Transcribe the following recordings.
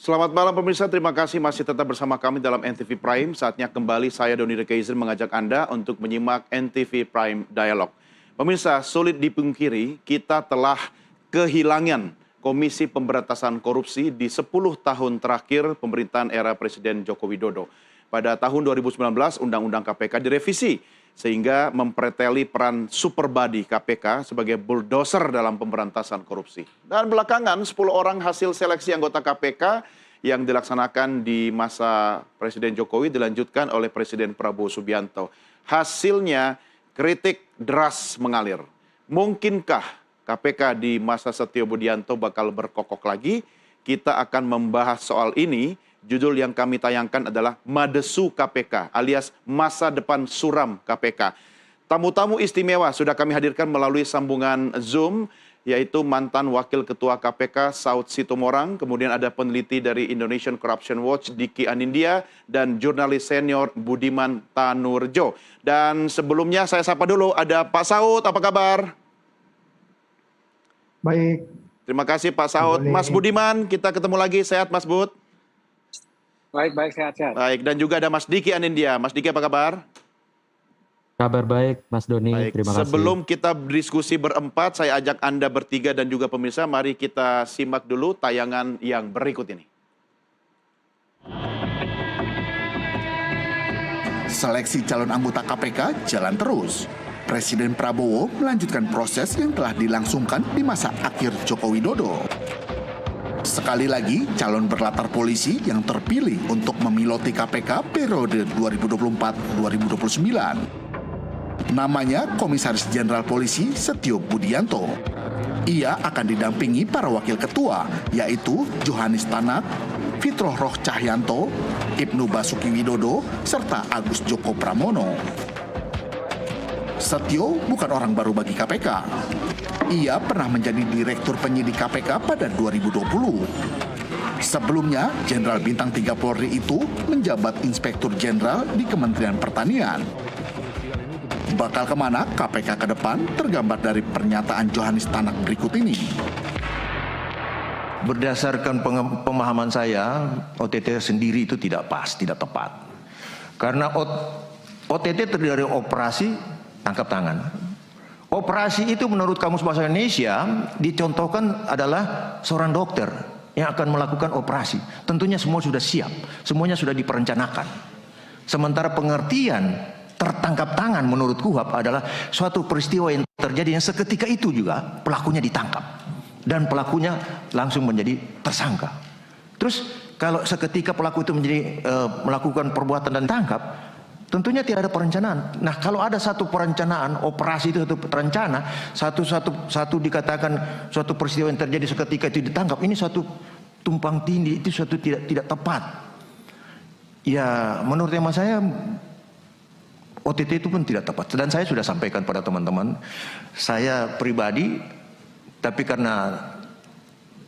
Selamat malam pemirsa, terima kasih masih tetap bersama kami dalam NTV Prime. Saatnya kembali saya Doni Rekaizer mengajak Anda untuk menyimak NTV Prime Dialog. Pemirsa, sulit dipungkiri kita telah kehilangan Komisi Pemberantasan Korupsi di 10 tahun terakhir pemerintahan era Presiden Joko Widodo. Pada tahun 2019, Undang-Undang KPK direvisi sehingga mempreteli peran super body KPK sebagai bulldozer dalam pemberantasan korupsi. Dan belakangan 10 orang hasil seleksi anggota KPK yang dilaksanakan di masa Presiden Jokowi dilanjutkan oleh Presiden Prabowo Subianto. Hasilnya kritik deras mengalir. Mungkinkah KPK di masa Setio Budianto bakal berkokok lagi? Kita akan membahas soal ini. Judul yang kami tayangkan adalah Madesu KPK alias Masa Depan Suram KPK. Tamu-tamu istimewa sudah kami hadirkan melalui sambungan Zoom, yaitu mantan Wakil Ketua KPK Saud Situmorang, kemudian ada peneliti dari Indonesian Corruption Watch Diki Anindya, dan jurnalis senior Budiman Tanurjo. Dan sebelumnya saya sapa dulu, ada Pak Saud, apa kabar? Baik. Terima kasih Pak Saud. Mas Budiman, kita ketemu lagi, sehat Mas Bud? Baik, sehat-sehat. Baik, dan juga ada Mas Diki Anindya. Mas Diki apa kabar? Kabar baik, Mas Doni. Baik. Terima kasih. Sebelum kita berdiskusi berempat, saya ajak Anda bertiga dan juga pemirsa, mari kita simak dulu tayangan yang berikut ini. Seleksi calon anggota KPK jalan terus. Presiden Prabowo melanjutkan proses yang telah dilangsungkan di masa akhir Joko Widodo. Sekali lagi, calon berlatar polisi yang terpilih untuk memiloti KPK periode 2024-2029. Namanya Komisaris Jenderal Polisi Setio Budianto. Ia akan didampingi para wakil ketua, yaitu Johanis Tanak, Fitroh Roh Cahyanto, Ibnu Basuki Widodo, serta Agus Joko Pramono. Setio bukan orang baru bagi KPK. Ia pernah menjadi Direktur Penyidik KPK pada 2020. Sebelumnya, Jenderal Bintang 3 Polri itu menjabat Inspektur Jenderal di Kementerian Pertanian. Bakal kemana KPK ke depan tergambar dari pernyataan Johanis Tanak berikut ini. Berdasarkan pemahaman saya, OTT sendiri itu tidak pas, tidak tepat. Karena OTT terdiri dari operasi tangkap tangan. Operasi itu menurut Kamus Bahasa Indonesia dicontohkan adalah seorang dokter yang akan melakukan operasi. Tentunya semua sudah siap, semuanya sudah diperencanakan. Sementara pengertian tertangkap tangan menurut KUHP adalah suatu peristiwa yang terjadi yang seketika itu juga pelakunya ditangkap. Dan pelakunya langsung menjadi tersangka. Terus kalau seketika pelaku itu melakukan perbuatan dan tangkap, tentunya tidak ada perencanaan. Nah, kalau ada satu perencanaan, operasi itu satu terencana, satu dikatakan suatu peristiwa yang terjadi seketika itu ditangkap, ini suatu tumpang tindih, itu suatu tidak tepat. Ya, menurut hemat saya OTT itu pun tidak tepat. Dan saya sudah sampaikan pada teman-teman, saya pribadi, tapi karena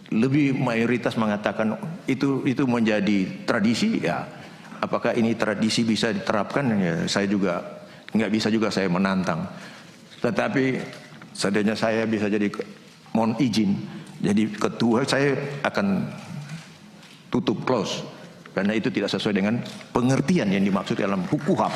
lebih mayoritas mengatakan itu menjadi tradisi, ya. Apakah ini tradisi bisa diterapkan? Ya, saya juga nggak bisa juga saya menantang. Tetapi seandainya saya bisa jadi, mohon izin, jadi ketua, saya akan tutup close karena itu tidak sesuai dengan pengertian yang dimaksud dalam hukum.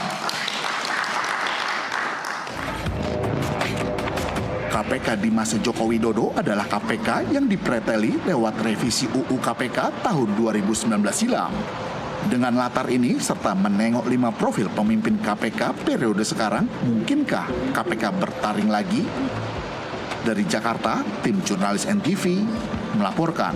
KPK di masa Joko Widodo adalah KPK yang dipreteli lewat revisi UU KPK tahun 2019 silam. Dengan latar ini, serta menengok 5 profil pemimpin KPK periode sekarang, mungkinkah KPK bertaring lagi? Dari Jakarta, tim jurnalis NTV melaporkan.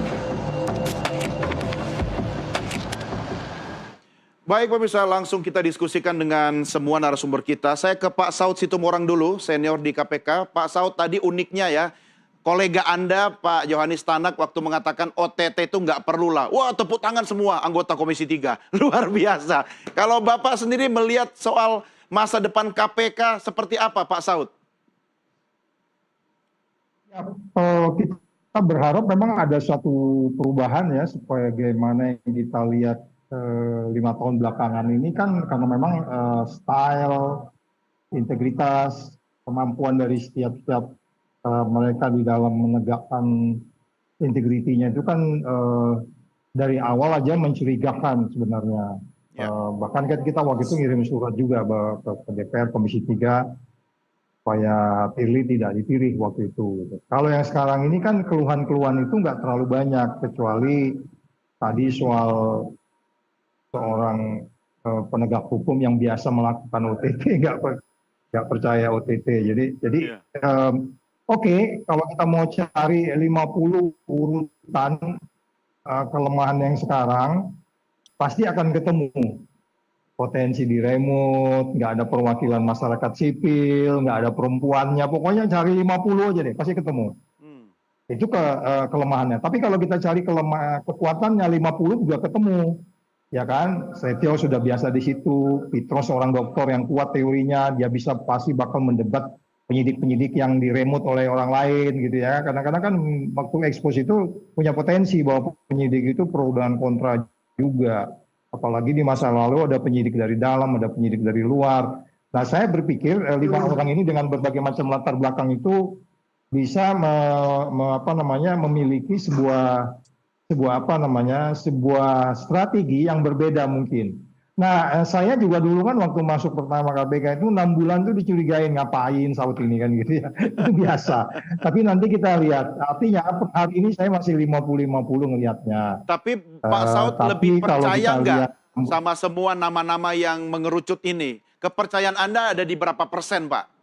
Baik pemirsa, langsung kita diskusikan dengan semua narasumber kita. Saya ke Pak Saud Situmorang dulu, senior di KPK. Pak Saud, tadi uniknya ya, kolega Anda, Pak Johanis Tanak, waktu mengatakan OTT itu nggak perlu lah. Wah, tepuk tangan semua anggota Komisi 3. Luar biasa. Kalau Bapak sendiri melihat soal masa depan KPK seperti apa, Pak Saud? Ya, kita berharap memang ada suatu perubahan ya, supaya bagaimana yang kita lihat 5 tahun belakangan ini kan, karena memang style, integritas, kemampuan dari setiap mereka di dalam menegakkan integritinya itu kan dari awal aja mencurigakan sebenarnya. Ya. Bahkan kan kita waktu itu ngirim surat juga ke DPR Komisi 3 supaya Firly tidak dipilih waktu itu. Gitu. Kalau yang sekarang ini kan keluhan-keluhan itu nggak terlalu banyak, kecuali tadi soal seorang penegak hukum yang biasa melakukan OTT nggak percaya OTT. Jadi Iya. oke, kalau kita mau cari 50 urutan kelemahan yang sekarang, pasti akan ketemu. Potensi di remote, nggak ada perwakilan masyarakat sipil, nggak ada perempuannya, pokoknya cari 50 aja deh, pasti ketemu. Itu kelemahannya. Tapi kalau kita cari kekuatannya 50 juga ketemu. Ya kan, Setio sudah biasa di situ, Petros seorang dokter yang kuat teorinya, dia bisa pasti bakal mendebat penyidik-penyidik yang diremut oleh orang lain gitu ya. Kadang-kadang kan waktu ekspos itu punya potensi bahwa penyidik itu pro dan kontra juga. Apalagi di masa lalu ada penyidik dari dalam, ada penyidik dari luar. Nah saya berpikir 5 orang ini dengan berbagai macam latar belakang itu bisa memiliki sebuah strategi yang berbeda mungkin. Nah, saya juga dulu kan waktu masuk pertama KPK itu 6 bulan tuh dicurigain ngapain Saud ini kan gitu ya. Itu biasa. Tapi nanti kita lihat. Artinya hari ini saya masih 50-50 ngelihatnya. Tapi Pak Saud tapi lebih kalau percaya kita nggak lihat- sama semua nama-nama yang mengerucut ini? Kepercayaan Anda ada di berapa persen, Pak?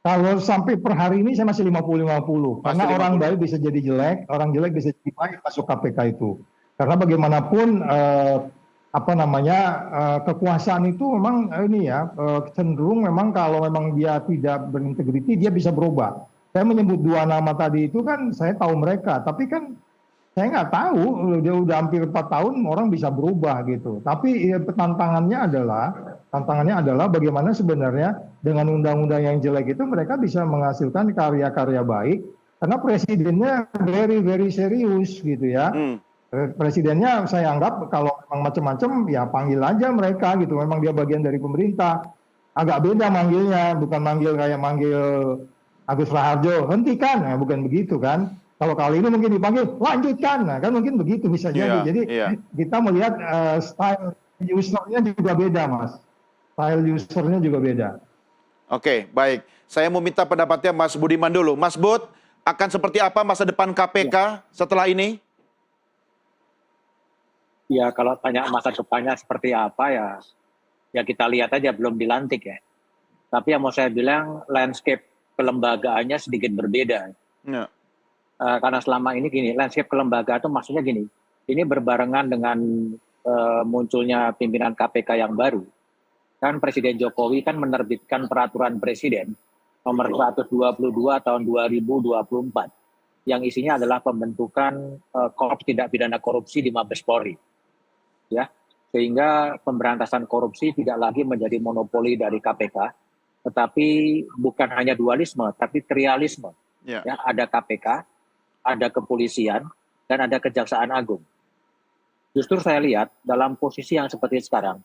Kalau sampai per hari ini saya masih 50-50. Karena Masih orang 50. baik bisa jadi jelek, orang jelek bisa jadi baik masuk KPK itu. Karena bagaimanapun kekuasaan itu memang cenderung memang kalau memang dia tidak berintegriti dia bisa berubah. Saya menyebut 2 nama tadi itu kan saya tahu mereka, tapi kan saya nggak tahu, dia udah hampir 4 tahun orang bisa berubah gitu. Tapi tantangannya adalah bagaimana sebenarnya dengan undang-undang yang jelek itu mereka bisa menghasilkan karya-karya baik. Karena presidennya very serius gitu ya. Presidennya saya anggap kalau memang macam-macam ya panggil aja mereka gitu. Memang dia bagian dari pemerintah. Agak beda manggilnya, bukan manggil Agus Raharjo, hentikan, nah, bukan begitu kan. Kalau kali ini mungkin dipanggil lanjutkan, nah, kan mungkin begitu bisa jadi. Jadi kita melihat style usernya juga beda, Mas. Style usernya juga beda. Oke, baik. Saya mau minta pendapatnya Mas Budiman dulu. Mas Bud, akan seperti apa masa depan KPK setelah ini? Ya kalau tanya masa depannya seperti apa ya kita lihat aja, belum dilantik ya. Tapi yang mau saya bilang landscape kelembagaannya sedikit berbeda. Ya. Karena selama ini gini, landscape kelembagaan itu maksudnya gini, ini berbarengan dengan munculnya pimpinan KPK yang baru. Kan Presiden Jokowi kan menerbitkan peraturan Presiden nomor 122 tahun 2024 yang isinya adalah pembentukan Korps Tindak Pidana Korupsi di Mabes Polri. Ya, sehingga pemberantasan korupsi tidak lagi menjadi monopoli dari KPK, tetapi bukan hanya dualisme, tapi trialisme. Ya. Ya, ada KPK, ada kepolisian, dan ada Kejaksaan Agung. Justru saya lihat dalam posisi yang seperti sekarang,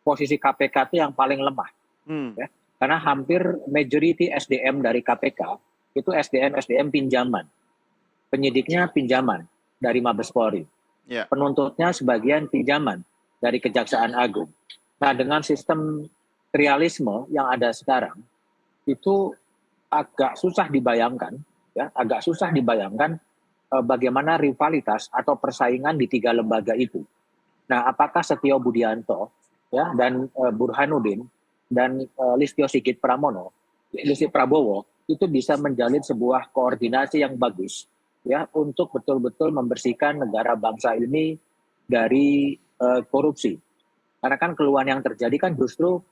posisi KPK itu yang paling lemah. Ya. Karena hampir majority SDM dari KPK itu SDM pinjaman. Penyidiknya pinjaman dari Mabes Polri. Ya. Penuntutnya sebagian pinjaman dari Kejaksaan Agung. Nah, dengan sistem trialisme yang ada sekarang, itu agak susah dibayangkan, bagaimana rivalitas atau persaingan di 3 lembaga itu. Nah, apakah Setio Budianto ya dan Burhanuddin dan Listio Sigit Prabowo itu bisa menjalin sebuah koordinasi yang bagus ya untuk betul-betul membersihkan negara bangsa ini dari korupsi. Karena kan keluhan yang terjadi kan justru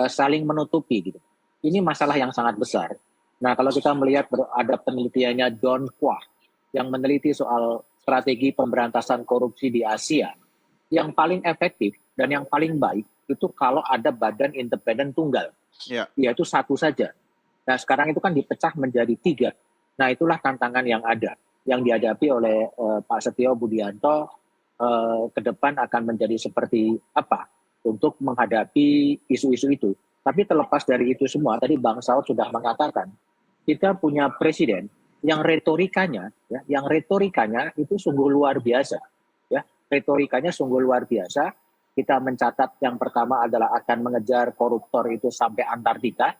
saling menutupi gitu. Ini masalah yang sangat besar. Nah, kalau kita melihat ada penelitiannya John Kwah yang meneliti soal strategi pemberantasan korupsi di Asia, yang paling efektif dan yang paling baik itu kalau ada badan independen tunggal, yaitu satu saja. Nah, sekarang itu kan dipecah menjadi 3. Nah, itulah tantangan yang ada, yang dihadapi oleh Pak Setio Budianto ke depan akan menjadi seperti apa untuk menghadapi isu-isu itu. Tapi terlepas dari itu semua, tadi Bang Saud sudah mengatakan, kita punya presiden yang retorikanya itu sungguh luar biasa, ya. Retorikanya sungguh luar biasa. Kita mencatat yang pertama adalah akan mengejar koruptor itu sampai Antartika,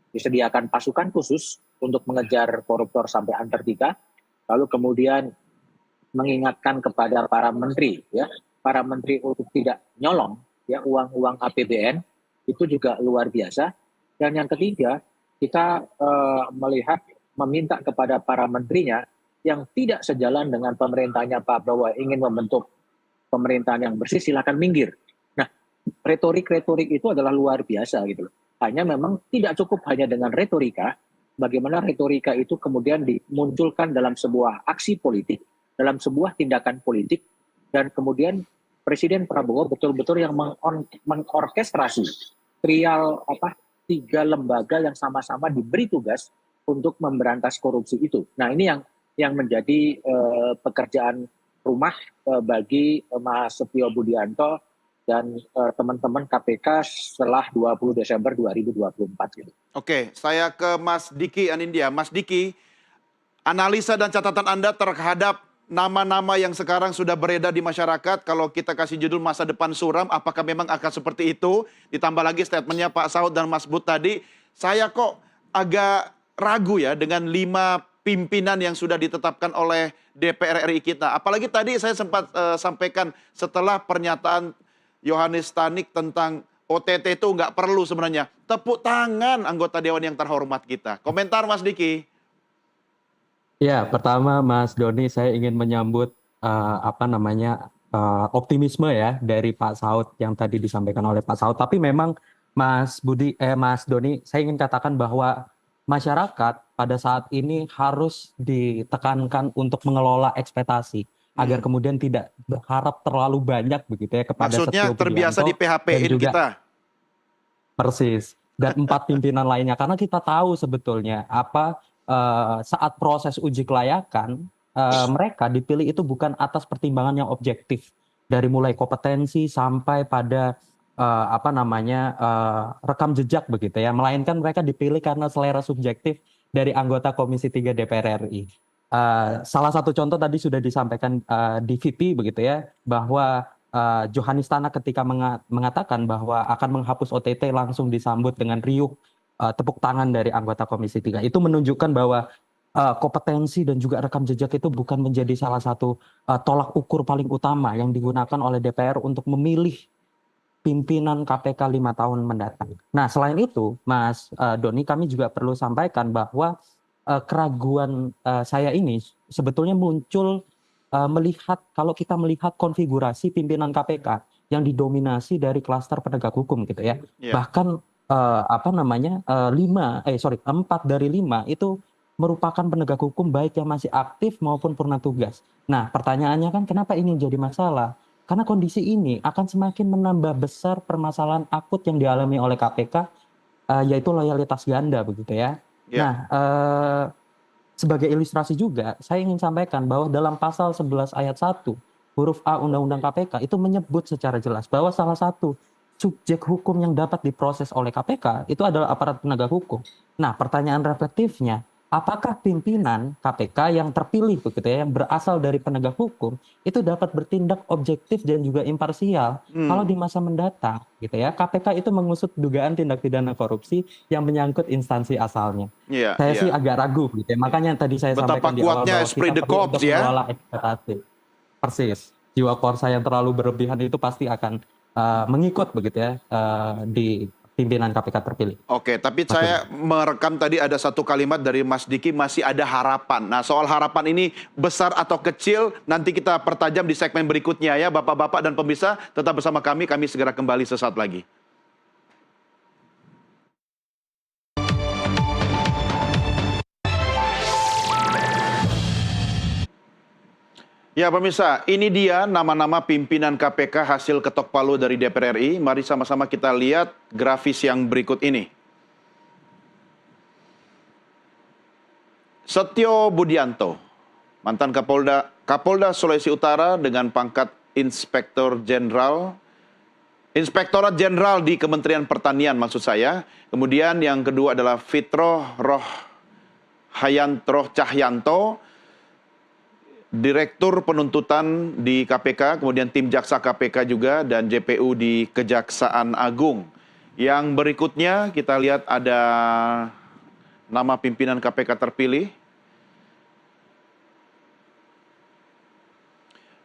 disediakan pasukan khusus untuk mengejar koruptor sampai Antartika. Lalu kemudian mengingatkan kepada para menteri, ya, para menteri untuk tidak nyolong, ya, uang-uang APBN, itu juga luar biasa. Dan yang ketiga, kita meminta kepada para menterinya yang tidak sejalan dengan pemerintahnya Pak Prabowo ingin membentuk pemerintahan yang bersih, silakan minggir. Nah, retorik-retorik itu adalah luar biasa gitu loh. Hanya memang tidak cukup hanya dengan retorika, bagaimana retorika itu kemudian dimunculkan dalam sebuah aksi politik, dalam sebuah tindakan politik, dan kemudian Presiden Prabowo betul-betul yang mengorkestrasi trial 3 lembaga yang sama-sama diberi tugas untuk memberantas korupsi itu. Nah, ini yang menjadi pekerjaan rumah bagi Mas Setio Budianto dan teman-teman KPK setelah 20 Desember 2024. Gitu. Oke, saya ke Mas Diki Anindya. Mas Diki, analisa dan catatan Anda terhadap nama-nama yang sekarang sudah beredar di masyarakat, kalau kita kasih judul masa depan suram, apakah memang akan seperti itu? Ditambah lagi statementnya Pak Saud dan Mas Bud tadi, saya kok agak ragu ya dengan 5 pimpinan yang sudah ditetapkan oleh DPR RI kita. Apalagi tadi saya sempat sampaikan setelah pernyataan Yohanes Tanik tentang OTT itu nggak perlu sebenarnya. Tepuk tangan anggota Dewan yang terhormat kita. Komentar Mas Diki. Ya, pertama Mas Doni, saya ingin menyambut optimisme ya dari Pak Saud yang tadi disampaikan oleh Pak Saud. Tapi memang Mas Doni, saya ingin katakan bahwa masyarakat pada saat ini harus ditekankan untuk mengelola ekspektasi agar kemudian tidak berharap terlalu banyak begitu ya kepada Maksudnya Setio terbiasa Budianto di PHP-in juga kita. persis dan 4 pimpinan lainnya, karena kita tahu sebetulnya saat proses uji kelayakan mereka dipilih itu bukan atas pertimbangan yang objektif dari mulai kompetensi sampai pada rekam jejak begitu ya, melainkan mereka dipilih karena selera subjektif dari anggota Komisi 3 DPR RI. Salah satu contoh tadi sudah disampaikan di VP begitu ya, bahwa Yohanes Tanak ketika mengatakan bahwa akan menghapus OTT langsung disambut dengan riuh tepuk tangan dari anggota Komisi 3. Itu menunjukkan bahwa kompetensi dan juga rekam jejak itu bukan menjadi salah satu tolak ukur paling utama yang digunakan oleh DPR untuk memilih pimpinan KPK 5 tahun mendatang. Nah, selain itu, Mas Doni, kami juga perlu sampaikan bahwa keraguan saya ini sebetulnya muncul kalau kita melihat konfigurasi pimpinan KPK yang didominasi dari klaster penegak hukum gitu ya. Yeah. Bahkan 4 dari 5 itu merupakan penegak hukum baik yang masih aktif maupun purna tugas. Nah, pertanyaannya kan kenapa ini jadi masalah? Karena kondisi ini akan semakin menambah besar permasalahan akut yang dialami oleh KPK, yaitu loyalitas ganda begitu ya. Yeah. Nah, sebagai ilustrasi juga, saya ingin sampaikan bahwa dalam pasal 11 ayat 1, huruf A Undang-Undang KPK itu menyebut secara jelas bahwa salah satu subjek hukum yang dapat diproses oleh KPK itu adalah aparat penegak hukum. Nah, pertanyaan reflektifnya, apakah pimpinan KPK yang terpilih begitu ya, yang berasal dari penegak hukum itu dapat bertindak objektif dan juga imparsial kalau di masa mendatang gitu ya, KPK itu mengusut dugaan tindak pidana korupsi yang menyangkut instansi asalnya. Saya sih agak ragu gitu ya. Makanya tadi saya Betapa sampaikan di awal kuatnya bahwa esprit kita de perlu corps untuk ya. mengelola ekspektasi. Persis. Jiwa korsa yang terlalu berlebihan itu pasti akan mengikut begitu ya di pimpinan KPK terpilih. Oke, tapi saya merekam tadi ada satu kalimat dari Mas Diki, masih ada harapan. Nah, soal harapan ini besar atau kecil, nanti kita pertajam di segmen berikutnya ya. Bapak-bapak dan pemirsa, tetap bersama kami segera kembali sesaat lagi. Ya pemirsa, ini dia nama-nama pimpinan KPK hasil ketok palu dari DPR RI. Mari sama-sama kita lihat grafis yang berikut ini. Setio Budianto, mantan Kapolda Sulawesi Utara dengan pangkat Inspektorat Jenderal di Kementerian Pertanian maksud saya. Kemudian yang kedua adalah Fitro Hayantro Cahyanto, Direktur Penuntutan di KPK, kemudian tim Jaksa KPK juga, dan JPU di Kejaksaan Agung. Yang berikutnya kita lihat ada nama pimpinan KPK terpilih.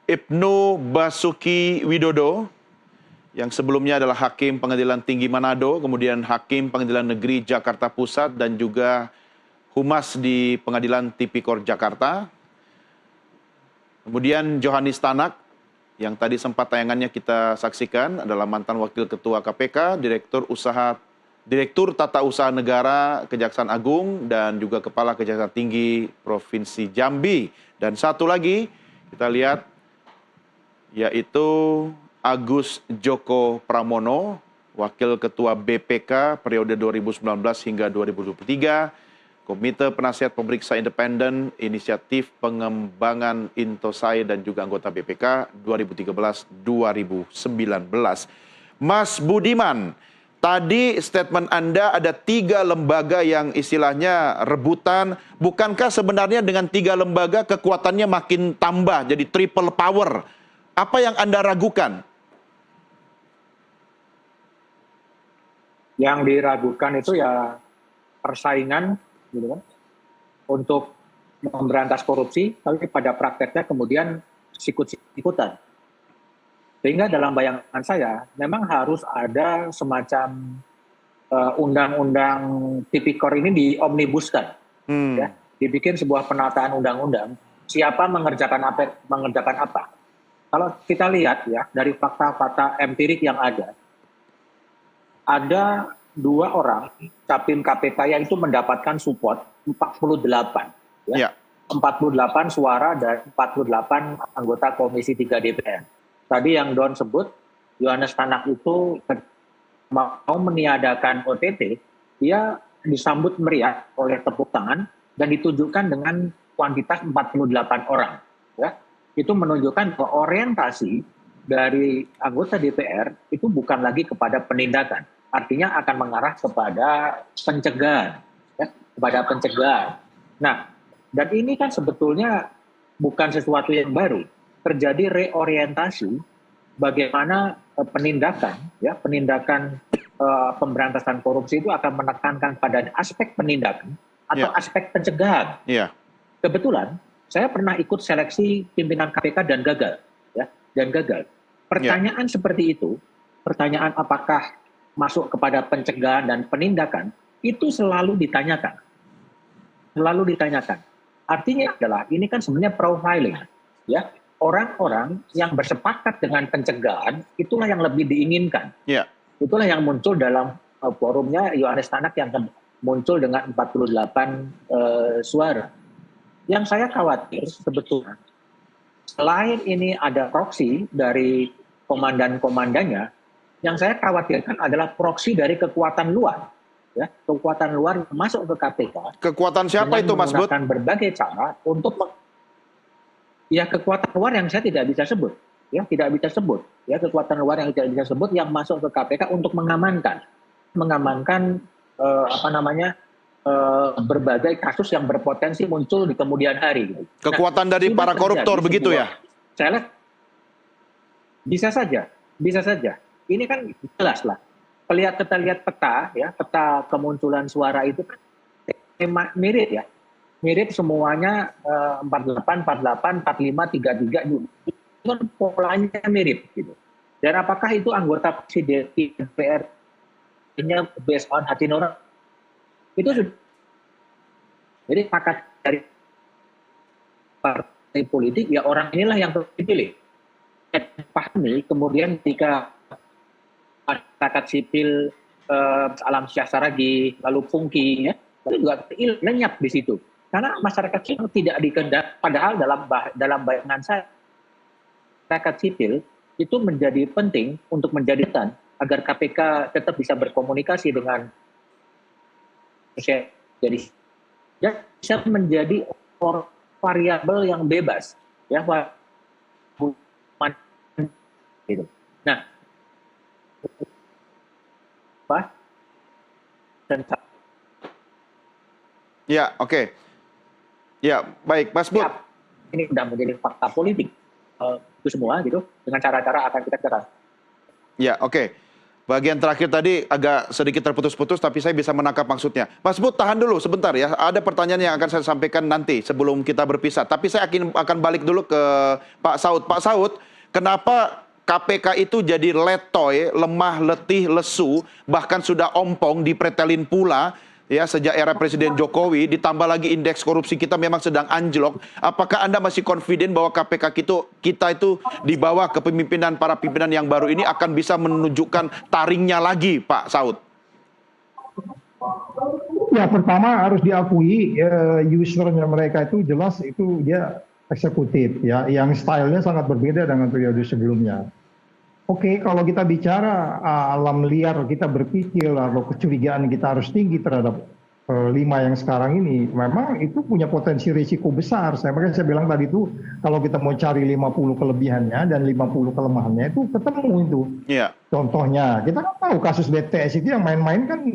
Ibnu Basuki Widodo, yang sebelumnya adalah Hakim Pengadilan Tinggi Manado, kemudian Hakim Pengadilan Negeri Jakarta Pusat, dan juga Humas di Pengadilan Tipikor Jakarta. Kemudian Johanis Tanak, yang tadi sempat tayangannya kita saksikan, adalah mantan Wakil Ketua KPK, Direktur Tata Usaha Negara Kejaksaan Agung, dan juga Kepala Kejaksaan Tinggi Provinsi Jambi. Dan satu lagi kita lihat, yaitu Agus Joko Pramono, Wakil Ketua BPK periode 2019 hingga 2023, Komite Penasihat Pemeriksa Independen, Inisiatif Pengembangan Intosai, dan juga anggota BPK 2013-2019. Mas Budiman, tadi statement Anda ada 3 lembaga yang istilahnya rebutan. Bukankah sebenarnya dengan 3 lembaga kekuatannya makin tambah, jadi triple power? Apa yang Anda ragukan? Yang diragukan itu ya persaingan gitu kan, untuk memberantas korupsi, tapi pada prakteknya kemudian sikut-sikutan. Sehingga dalam bayangan saya, memang harus ada semacam undang-undang tipikor ini diomnibuskan, ya, dibikin sebuah penataan undang-undang. Siapa mengerjakan apa? Kalau kita lihat ya dari fakta-fakta empirik yang ada 2 orang capim KPK yang itu mendapatkan support 48, ya. 48 suara dan 48 anggota Komisi 3 DPR. Tadi yang Don sebut, Yohanes Tanak itu mau meniadakan OTT, dia disambut meriah oleh tepuk tangan dan ditunjukkan dengan kuantitas 48 orang. Ya. Itu menunjukkan bahwa orientasi dari anggota DPR itu bukan lagi kepada penindakan. Artinya akan mengarah kepada pencegahan, ya, kepada pencegahan. Nah, dan ini kan sebetulnya bukan sesuatu yang baru. Terjadi reorientasi bagaimana penindakan pemberantasan korupsi itu akan menekankan pada aspek penindakan atau aspek pencegahan. Kebetulan saya pernah ikut seleksi pimpinan KPK dan gagal, ya, dan gagal. Pertanyaan seperti itu, pertanyaan apakah masuk kepada pencegahan dan penindakan, itu selalu ditanyakan. Selalu ditanyakan. Artinya adalah, ini kan sebenarnya profiling. Ya, orang-orang yang bersepakat dengan pencegahan, itulah yang lebih diinginkan. Itulah yang muncul dalam forumnya Yohanes Tanak yang muncul dengan 48 suara. Yang saya khawatir sebetulnya, selain ini ada proksi dari komandan-komandannya, yang saya khawatirkan adalah proksi dari kekuatan luar, ya, kekuatan luar masuk ke KPK. Kekuatan siapa itu, Mas Bud? Menggunakan berbagai cara untuk, ya, kekuatan luar yang saya tidak bisa sebut, ya, tidak bisa sebut, ya, kekuatan luar yang tidak bisa sebut yang masuk ke KPK untuk mengamankan berbagai kasus yang berpotensi muncul di kemudian hari. Kekuatan dari para koruptor begitu ya? Saya lihat bisa saja. Ini kan jelas lah. Kita lihat peta, ya, peta kemunculan suara itu kan mirip ya. Mirip semuanya 48, 45, 33 juga. Itu kan polanya mirip gitu. Dan apakah itu anggota DPR ini based on hati nurani? Itu sudah. Jadi pakat dari partai politik, ya orang inilah yang dipilih. Pahami kemudian ketika masyarakat sipil, Alam Syah Saragi, lalu Pungki, ya, itu juga lenyap di situ. Karena masyarakat sipil tidak dikendak, padahal dalam bayangan saya, masyarakat sipil itu menjadi penting untuk menjadikan agar KPK tetap bisa berkomunikasi dengan jadi bisa menjadi variabel yang bebas, ya, gitu. Nah, ya, oke. Ya, baik, Mas Bud. Siap. Ini sudah menjadi fakta politik. Itu semua gitu, dengan cara-cara akan kita cerah. Ya, oke. Bagian terakhir tadi agak sedikit terputus-putus, tapi saya bisa menangkap maksudnya. Mas Bud, tahan dulu sebentar ya. Ada pertanyaan yang akan saya sampaikan nanti sebelum kita berpisah. Tapi saya akan balik dulu ke Pak Saud. Pak Saud, kenapa KPK itu jadi letoy, lemah, letih, lesu, bahkan sudah ompong, dipretelin pula, ya sejak era Presiden Jokowi, ditambah lagi indeks korupsi kita memang sedang anjlok. Apakah Anda masih confident bahwa KPK kita itu di bawah kepemimpinan para pimpinan yang baru ini akan bisa menunjukkan taringnya lagi, Pak Saud? Ya, pertama harus diakui usernya mereka itu jelas itu dia eksekutif ya, yang stylenya sangat berbeda dengan periode sebelumnya. Oke, kalau kita bicara alam liar, kita berpikir lalu kecurigaan kita harus tinggi terhadap 5 yang sekarang ini, memang itu punya potensi risiko besar. Makanya saya bilang tadi itu kalau kita mau cari 50 kelebihannya dan 50 kelemahannya itu ketemu itu. Iya. Contohnya, kita kan tahu kasus BTS itu yang main-main kan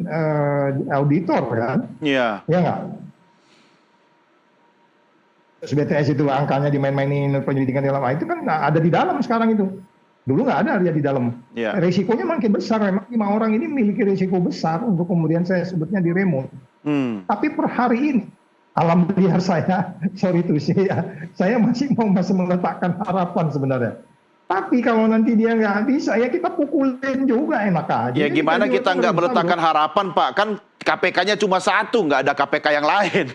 auditor kan? Iya. Ya nggak? Kasus BTS itu angkanya dimain-mainin penyelidikan dalam itu kan ada di dalam sekarang itu. Dulu nggak ada dia di dalam. Ya. Risikonya makin besar. Memang 5 orang ini memiliki risiko besar untuk kemudian saya sebutnya diremot. Tapi per hari ini, alam liar saya, sorry itu saya masih meletakkan harapan sebenarnya. Tapi kalau nanti dia nggak bisa, ya kita pukulin juga enak aja. Ya gimana kita nggak meletakkan harapan, Pak? Kan KPK-nya cuma satu, nggak ada KPK yang lain.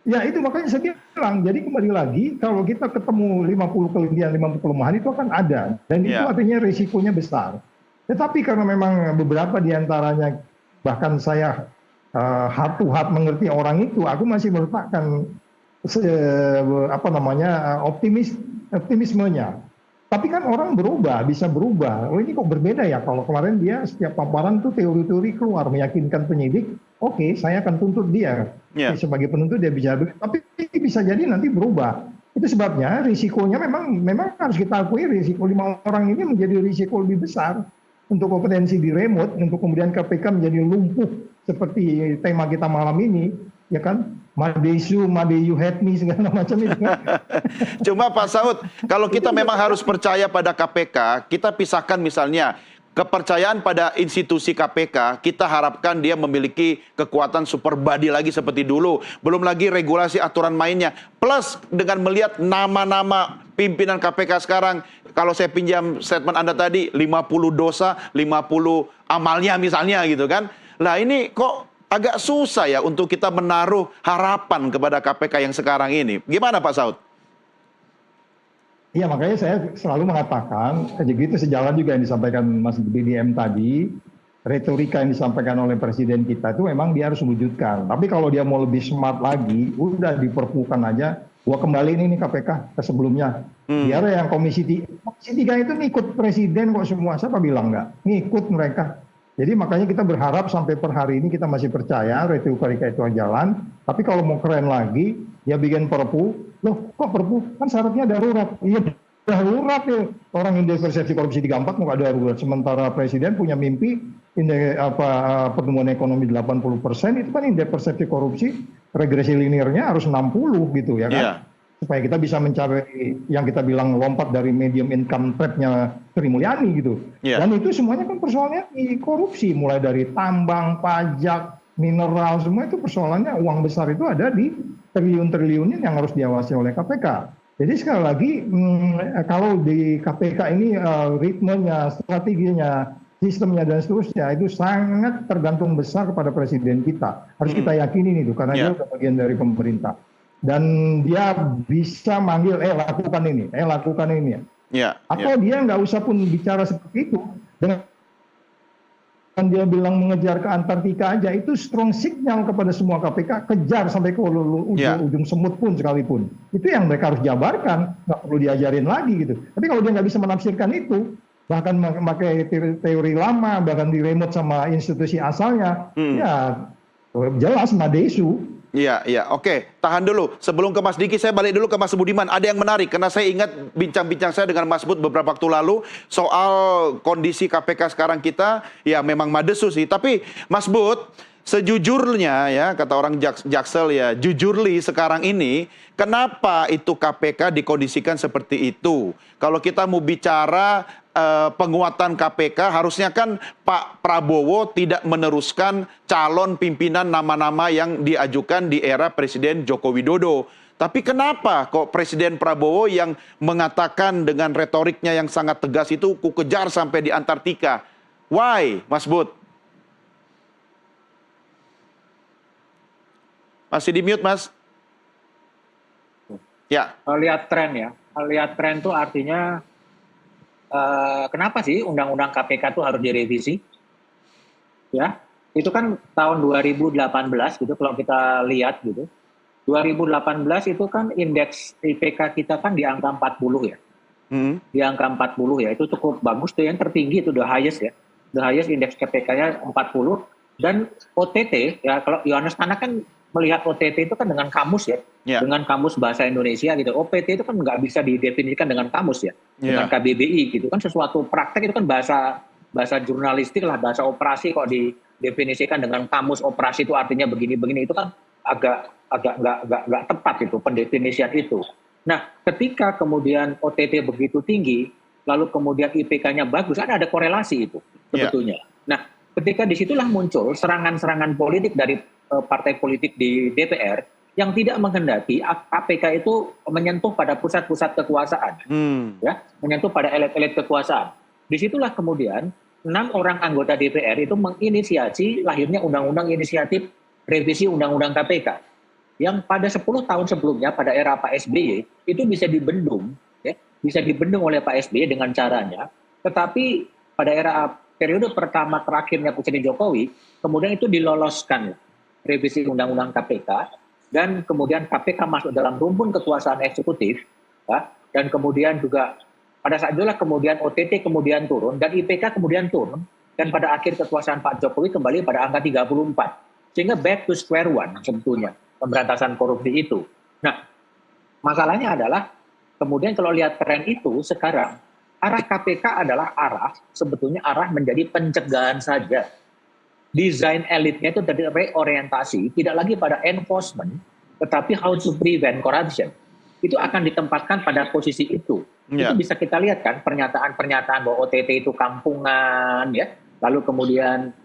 Ya itu makanya saya bilang, jadi kembali lagi kalau kita ketemu 50 kelebihan, 50 kelemahan itu akan ada. Dan itu artinya risikonya besar. Tetapi karena memang beberapa diantaranya, bahkan saya heart to heart mengerti orang itu, aku masih meletakkan optimismenya. Tapi kan orang berubah, bisa berubah. Oh ini kok berbeda ya, kalau kemarin dia setiap paparan tuh teori-teori keluar, meyakinkan penyidik, oke, saya akan tuntut dia. Sebagai penuntut dia bisa, tapi bisa jadi nanti berubah. Itu sebabnya risikonya memang harus kita akui, risiko 5 orang ini menjadi risiko lebih besar untuk kompetensi di remote, untuk kemudian KPK menjadi lumpuh seperti tema kita malam ini, ya kan? Madesu, you hate me, segala macam itu. Cuma Pak Saud, kalau kita memang harus percaya pada KPK, kita pisahkan misalnya kepercayaan pada institusi KPK, kita harapkan dia memiliki kekuatan super body lagi seperti dulu. Belum lagi regulasi aturan mainnya. Plus dengan melihat nama-nama pimpinan KPK sekarang, kalau saya pinjam statement Anda tadi, 50 dosa, 50 amalnya misalnya gitu kan. Lah ini kok agak susah ya untuk kita menaruh harapan kepada KPK yang sekarang ini. Gimana Pak Saud? Iya, makanya saya selalu mengatakan, itu sejalan juga yang disampaikan Mas BDM tadi, retorika yang disampaikan oleh Presiden kita itu memang dia harus mewujudkan. Tapi kalau dia mau lebih smart lagi, udah diperpukan aja, gua kembali ini KPK ke sebelumnya. Biar yang Komisi 3 itu ngikut Presiden kok semua, siapa bilang nggak? Ngikut mereka. Jadi makanya kita berharap sampai per hari ini kita masih percaya retorika itu jalan. Tapi kalau mau keren lagi, ya bikin perpu. Loh, kok perpu? Kan syaratnya darurat. Iya, darurat ya. Orang indeks persepsi korupsi 34 nggak darurat. Sementara Presiden punya mimpi pertumbuhan ekonomi 80%, itu kan indeks persepsi korupsi regresi linearnya harus 60 gitu ya kan. Yeah. Supaya kita bisa mencari yang kita bilang lompat dari medium income trap-nya Sri Mulyani gitu. Yeah. Dan itu semuanya kan persoalannya di korupsi, mulai dari tambang, pajak, mineral, semua itu persoalannya uang besar itu ada di triliun-triliunin yang harus diawasi oleh KPK. Jadi sekali lagi kalau di KPK ini ritmenya, strateginya, sistemnya dan seterusnya itu sangat tergantung besar kepada Presiden kita. Harus kita yakini itu karena dia sudah bagian dari pemerintah. Dan dia bisa manggil, lakukan ini ya. Atau dia nggak usah pun bicara seperti itu, dengan dia bilang mengejar ke Antartika aja, itu strong signal kepada semua KPK, kejar sampai ke ujung semut pun sekalipun. Itu yang mereka harus jabarkan, nggak perlu diajarin lagi gitu. Tapi kalau dia nggak bisa menafsirkan itu, bahkan memakai teori lama, bahkan diremot sama institusi asalnya, ya jelas Madesu. Iya, oke. Tahan dulu. Sebelum ke Mas Diki, saya balik dulu ke Mas Budiman. Ada yang menarik, karena saya ingat bincang-bincang saya dengan Mas Bud beberapa waktu lalu soal kondisi KPK sekarang kita, ya memang madesu sih. Tapi Mas Bud, sejujurnya ya, kata orang Jaksel ya, jujurly sekarang ini, kenapa itu KPK dikondisikan seperti itu? Kalau kita mau bicara penguatan KPK, harusnya kan Pak Prabowo tidak meneruskan calon pimpinan nama-nama yang diajukan di era Presiden Joko Widodo. Tapi kenapa kok Presiden Prabowo yang mengatakan dengan retoriknya yang sangat tegas itu, ku kejar sampai di Antartika? Why, Mas Bud? Masih di mute, Mas? Ya. Lihat tren ya. Lihat tren itu artinya kenapa sih undang-undang KPK itu harus direvisi? Ya, itu kan tahun 2018 gitu kalau kita lihat gitu. 2018 itu kan indeks IPK kita kan di angka 40 ya. Di angka 40 ya, itu cukup bagus tuh, yang tertinggi itu the highest ya. The highest indeks KPK-nya 40, dan OTT ya, kalau Yohanes Tanak kan melihat OTT itu kan dengan kamus ya. Dengan kamus bahasa Indonesia gitu. OPT itu kan nggak bisa didefinisikan dengan kamus ya. Dengan KBBI gitu kan, sesuatu praktek itu kan bahasa jurnalistik lah, bahasa operasi kok didefinisikan dengan kamus operasi itu artinya begini-begini, itu kan agak nggak tepat itu pendefinisian itu. Nah, ketika kemudian OTT begitu tinggi, lalu kemudian IPK-nya bagus, ada korelasi itu sebetulnya. Nah, ketika disitulah muncul serangan-serangan politik dari partai politik di DPR yang tidak menghendaki KPK itu menyentuh pada pusat-pusat kekuasaan, ya, menyentuh pada elit-elit kekuasaan. Disitulah kemudian 6 orang anggota DPR itu menginisiasi lahirnya undang-undang inisiatif revisi undang-undang KPK yang pada 10 tahun sebelumnya pada era Pak SBY itu bisa dibendung, ya, bisa dibendung oleh Pak SBY dengan caranya, tetapi pada era periode pertama terakhirnya Presiden Jokowi kemudian itu diloloskan revisi undang-undang KPK, dan kemudian KPK masuk dalam rumpun kekuasaan eksekutif, ya, dan kemudian juga pada saat itulah kemudian OTT kemudian turun dan IPK kemudian turun, dan pada akhir kekuasaan Pak Jokowi kembali pada angka 34. Sehingga back to square one sebetulnya pemberantasan korupsi itu. Nah, masalahnya adalah kemudian kalau lihat tren itu sekarang, arah KPK adalah sebetulnya arah menjadi pencegahan saja. Desain elitnya itu dari reorientasi, tidak lagi pada enforcement, tetapi how to prevent corruption. Itu akan ditempatkan pada posisi itu. Itu bisa kita lihat kan, pernyataan-pernyataan bahwa OTT itu kampungan, ya, lalu kemudian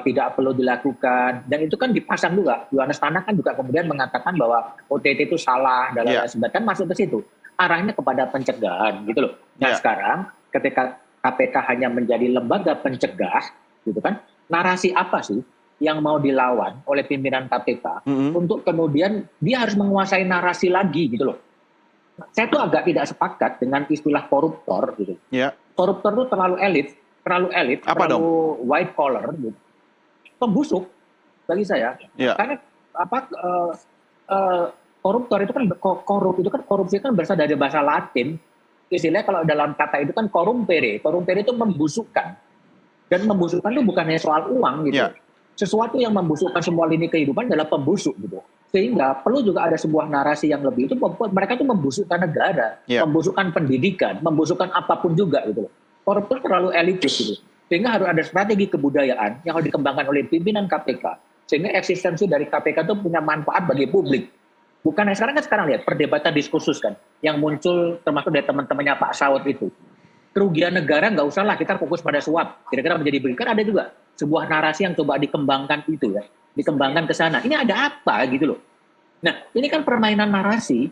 tidak perlu dilakukan, dan itu kan dipasang juga. Yohanes Tanak kan juga kemudian mengatakan bahwa OTT itu salah dan lain sebagainya, kan masuk ke situ. Arahnya kepada pencegahan gitu loh. Nah, sekarang ketika KPK hanya menjadi lembaga pencegah gitu kan, narasi apa sih yang mau dilawan oleh pimpinan KPK untuk kemudian dia harus menguasai narasi lagi gitu loh. Saya tuh agak tidak sepakat dengan istilah koruptor gitu. Koruptor itu terlalu elit, apa terlalu dong? white collar, gitu. Pembusuk bagi saya. Karena koruptor itu kan korupsi kan berasal dari bahasa Latin. Istilahnya kalau dalam kata itu kan corrumpere itu membusukkan. Dan membusukkan itu bukan hanya soal uang gitu. Sesuatu yang membusukkan semua lini kehidupan adalah pembusuk gitu. Sehingga perlu juga ada sebuah narasi yang lebih, itu mereka itu membusukkan negara, membusukkan pendidikan, membusukkan apapun juga gitu. Koruptor terlalu elitis gitu. Sehingga harus ada strategi kebudayaan yang harus dikembangkan oleh pimpinan KPK. Sehingga eksistensi dari KPK itu punya manfaat bagi publik. Bukan sekarang lihat perdebatan diskursus kan yang muncul termasuk dari teman-temannya Pak Saud itu. Kerugian negara nggak usah lah, kita fokus pada suap. Kira-kira menjadi begitu. Kan ada juga sebuah narasi yang coba dikembangkan itu ya. Dikembangkan ke sana. Ini ada apa gitu loh. Nah, ini kan permainan narasi.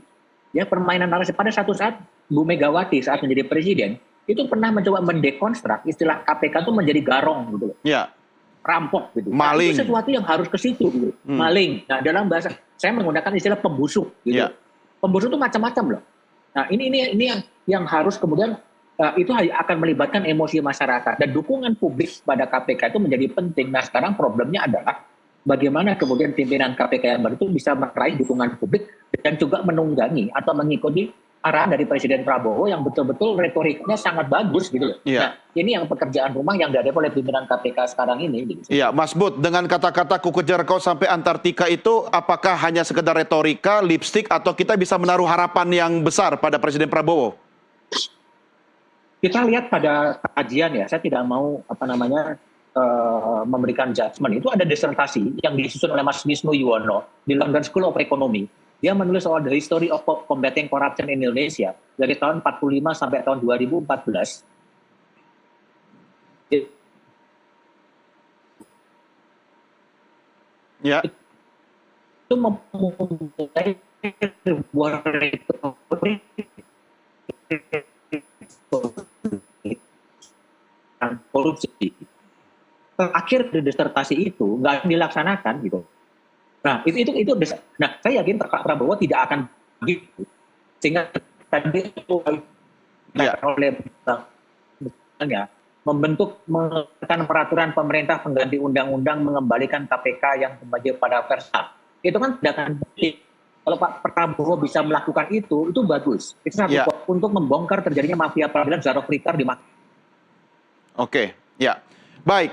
Ya, permainan narasi. Pada satu saat Bu Megawati saat menjadi presiden itu pernah mencoba mendekonstruk istilah KPK itu menjadi garong gitu loh. Rampok gitu. Maling. Nah, itu sesuatu yang harus ke situ gitu. Maling. Nah, dalam bahasa saya menggunakan istilah pembusuk gitu. Pembusuk itu macam-macam loh. Nah, ini yang harus kemudian itu akan melibatkan emosi masyarakat, dan dukungan publik pada KPK itu menjadi penting. Nah, sekarang problemnya adalah bagaimana kemudian pimpinan KPK yang baru itu bisa meraih dukungan publik dan juga menunggangi atau mengikuti arahan dari Presiden Prabowo yang betul-betul retoriknya sangat bagus gitu loh. Nah, ini yang pekerjaan rumah yang dihadapi oleh pimpinan KPK sekarang ini. Gitu. Iya, Mas Bud, dengan kata-kata ku kejar kau sampai Antartika itu, apakah hanya sekedar retorika, lipstick, atau kita bisa menaruh harapan yang besar pada Presiden Prabowo? Kita lihat pada kajian ya, saya tidak mau memberikan judgement itu ada disertasi yang disusun oleh Mas Wisnu Yuwono di London School of Economy. Dia menulis soal the history of combating corruption in Indonesia dari tahun 45 sampai tahun 2014. Ya. Itu memulai sebuah retorika korupsi. Akhir dari disertasi itu nggak dilaksanakan gitu. Nah itu. Nah saya yakin Pak Prabowo tidak akan begitu. Sehingga tadi itu oleh membentuk mengeluarkan peraturan pemerintah pengganti undang-undang mengembalikan KPK yang kembali pada versa. Itu kan tidak akan berarti. Kalau Pak Prabowo bisa melakukan itu bagus. Itu satu untuk membongkar terjadinya mafia peradilan Zaro Fritar di Oke, ya. Baik.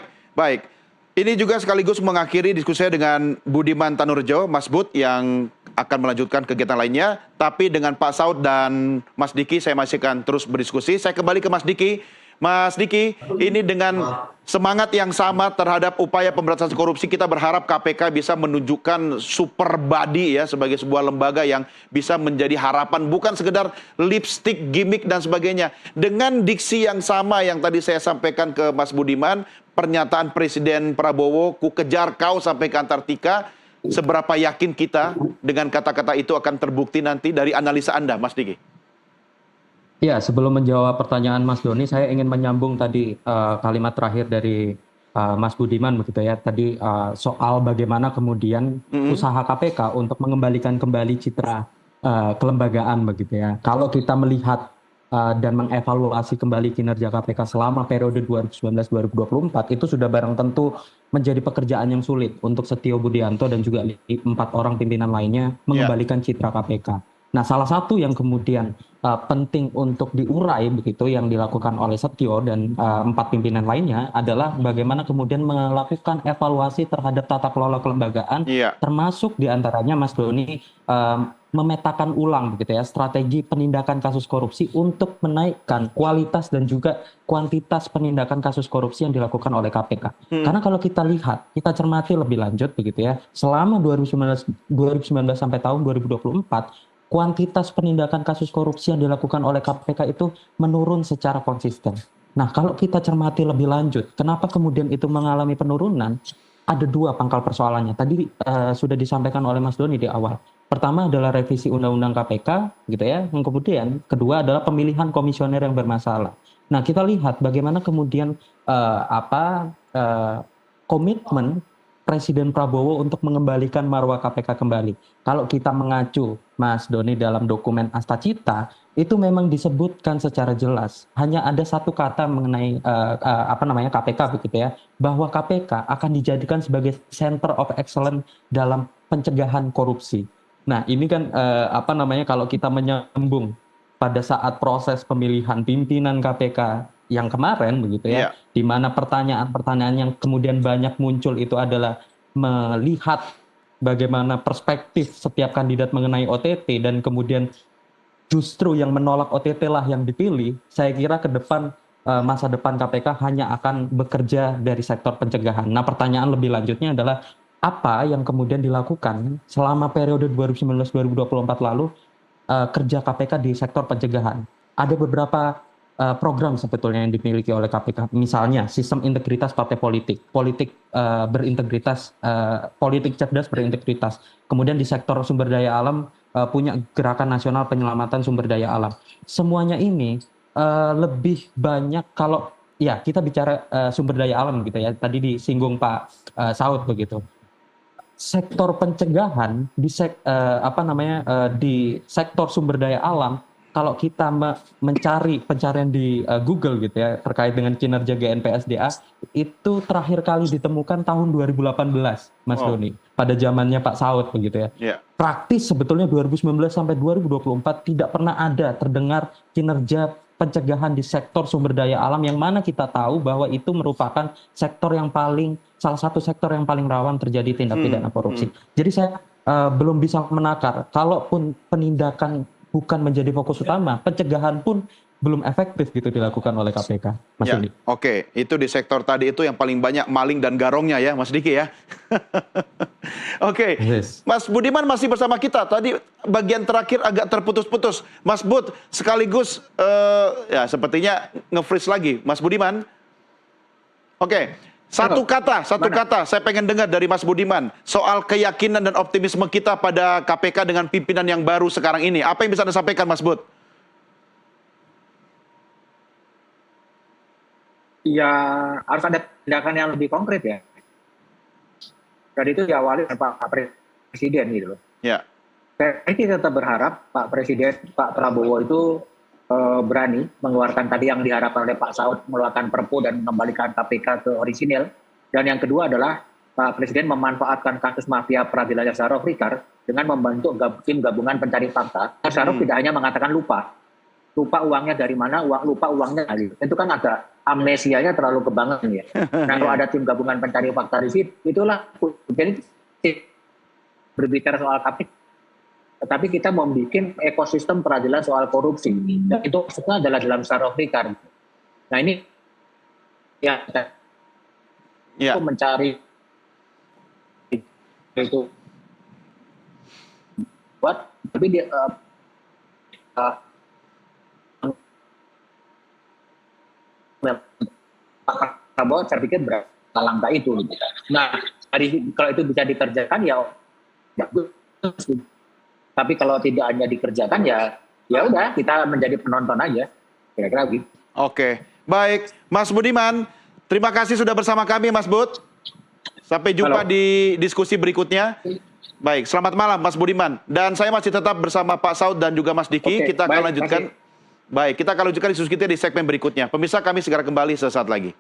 Ini juga sekaligus mengakhiri diskusi saya dengan Budiman Tanurjo, Mas Bud, yang akan melanjutkan kegiatan lainnya. Tapi dengan Pak Saud dan Mas Diki, saya masih akan terus berdiskusi. Saya kembali ke Mas Diki. Mas Diki, ini dengan semangat yang sama terhadap upaya pemberantasan korupsi, kita berharap KPK bisa menunjukkan super body ya sebagai sebuah lembaga yang bisa menjadi harapan, bukan sekedar lipstick, gimmick dan sebagainya. Dengan diksi yang sama yang tadi saya sampaikan ke Mas Budiman, pernyataan Presiden Prabowo, ku kejar kau sampai ke Antartika, seberapa yakin kita dengan kata-kata itu akan terbukti nanti dari analisa Anda, Mas Diki? Ya, sebelum menjawab pertanyaan Mas Doni, saya ingin menyambung tadi kalimat terakhir dari Mas Budiman begitu ya. Tadi soal bagaimana kemudian usaha KPK untuk mengembalikan kembali citra kelembagaan begitu ya. Kalau kita melihat dan mengevaluasi kembali kinerja KPK selama periode 2019-2024 itu sudah barang tentu menjadi pekerjaan yang sulit untuk Setio Budianto dan juga 4 orang pimpinan lainnya mengembalikan citra KPK. Nah, salah satu yang kemudian penting untuk diurai begitu yang dilakukan oleh Setio dan 4 pimpinan lainnya adalah bagaimana kemudian melakukan evaluasi terhadap tata kelola kelembagaan, termasuk diantaranya Mas Doni memetakan ulang begitu ya strategi penindakan kasus korupsi untuk menaikkan kualitas dan juga kuantitas penindakan kasus korupsi yang dilakukan oleh KPK. Karena kalau kita lihat, kita cermati lebih lanjut begitu ya, selama 2019 sampai tahun 2024 kuantitas penindakan kasus korupsi yang dilakukan oleh KPK itu menurun secara konsisten. Nah, kalau kita cermati lebih lanjut, kenapa kemudian itu mengalami penurunan? Ada 2 pangkal persoalannya. Tadi sudah disampaikan oleh Mas Doni di awal. Pertama adalah revisi Undang-Undang KPK, gitu ya. Yang kemudian kedua adalah pemilihan komisioner yang bermasalah. Nah, kita lihat bagaimana kemudian komitmen Presiden Prabowo untuk mengembalikan marwah KPK kembali. Kalau kita mengacu, Mas Doni, dalam dokumen Astacita, itu memang disebutkan secara jelas. Hanya ada satu kata mengenai KPK begitu ya, bahwa KPK akan dijadikan sebagai center of excellence dalam pencegahan korupsi. Nah, ini kan kalau kita menyambung pada saat proses pemilihan pimpinan KPK yang kemarin begitu ya, di mana pertanyaan-pertanyaan yang kemudian banyak muncul itu adalah melihat bagaimana perspektif setiap kandidat mengenai OTT dan kemudian justru yang menolak OTT lah yang dipilih. Saya kira ke depan masa depan KPK hanya akan bekerja dari sektor pencegahan. Nah, pertanyaan lebih lanjutnya adalah apa yang kemudian dilakukan selama periode 2019-2024 lalu kerja KPK di sektor pencegahan. Ada beberapa program sebetulnya yang dimiliki oleh KPK, misalnya sistem integritas partai politik, berintegritas, politik cerdas berintegritas. Kemudian di sektor sumber daya alam punya gerakan nasional penyelamatan sumber daya alam. Semuanya ini lebih banyak kalau ya kita bicara sumber daya alam gitu ya. Tadi disinggung Pak Saud begitu. Sektor pencegahan di sektor sumber daya alam. Kalau kita mencari pencarian di Google gitu ya terkait dengan kinerja GNPSDA itu terakhir kali ditemukan tahun 2018, Mas Doni, pada zamannya Pak Saud begitu ya. Praktis sebetulnya 2019 sampai 2024 tidak pernah ada terdengar kinerja pencegahan di sektor sumber daya alam yang mana kita tahu bahwa itu merupakan salah satu sektor yang paling rawan terjadi tindak pidana korupsi. Jadi saya belum bisa menakar, kalaupun penindakan bukan menjadi fokus utama, pencegahan pun belum efektif gitu dilakukan oleh KPK, Mas Ya, Diki. oke. Itu di sektor tadi itu yang paling banyak maling dan garongnya ya, Mas Diki ya. Oke, Yes. Mas Budiman masih bersama kita. Tadi bagian terakhir agak terputus-putus. Mas Bud, sekaligus ya sepertinya nge-freeze lagi. Mas Budiman. Oke, satu kata saya pengen dengar dari Mas Budiman soal keyakinan dan optimisme kita pada KPK dengan pimpinan yang baru sekarang ini. Apa yang bisa Anda sampaikan, Mas Bud? Ya harus ada tindakan yang lebih konkret ya. Dan itu diawali oleh Pak Presiden gitu loh. Ya. Kita tetap berharap Pak Presiden, Pak Prabowo itu berani mengeluarkan tadi yang diharapkan oleh Pak Saud, mengeluarkan Perpu dan mengembalikan KPK ke orisinil. Dan yang kedua adalah Pak Presiden memanfaatkan kasus mafia peradilan Syarif Rikar dengan membentuk tim gabungan pencari fakta. Syarif tidak hanya mengatakan lupa uangnya dari mana, lupa uangnya dari. Itu kan agak amnesianya terlalu kebangetan ya. Nah kalau ada tim gabungan pencari fakta di situ, itulah jadi berbicara soal KPK. Tetapi kita mau bikin ekosistem peradilan soal korupsi. Dan itu maksudnya adalah dalam Syarif Rikar. Nah ini ya kita mencari itu buat tapi dia Pak Prabowo saya pikir berapa langkah itu. Nah, kalau itu bisa dikerjakan ya bagus. Tapi kalau tidak hanya dikerjakan ya udah kita menjadi penonton aja. Kira-kira gitu. Oke, baik, Mas Budiman, terima kasih sudah bersama kami, Mas Bud. Sampai jumpa di diskusi berikutnya. Baik, selamat malam, Mas Budiman. Dan saya masih tetap bersama Pak Saud dan juga Mas Diki. Oke, kita akan baik, lanjutkan. kasih. Baik, kita akan lanjutkan diskusi kita di segmen berikutnya. Pemirsa, kami segera kembali sesaat lagi.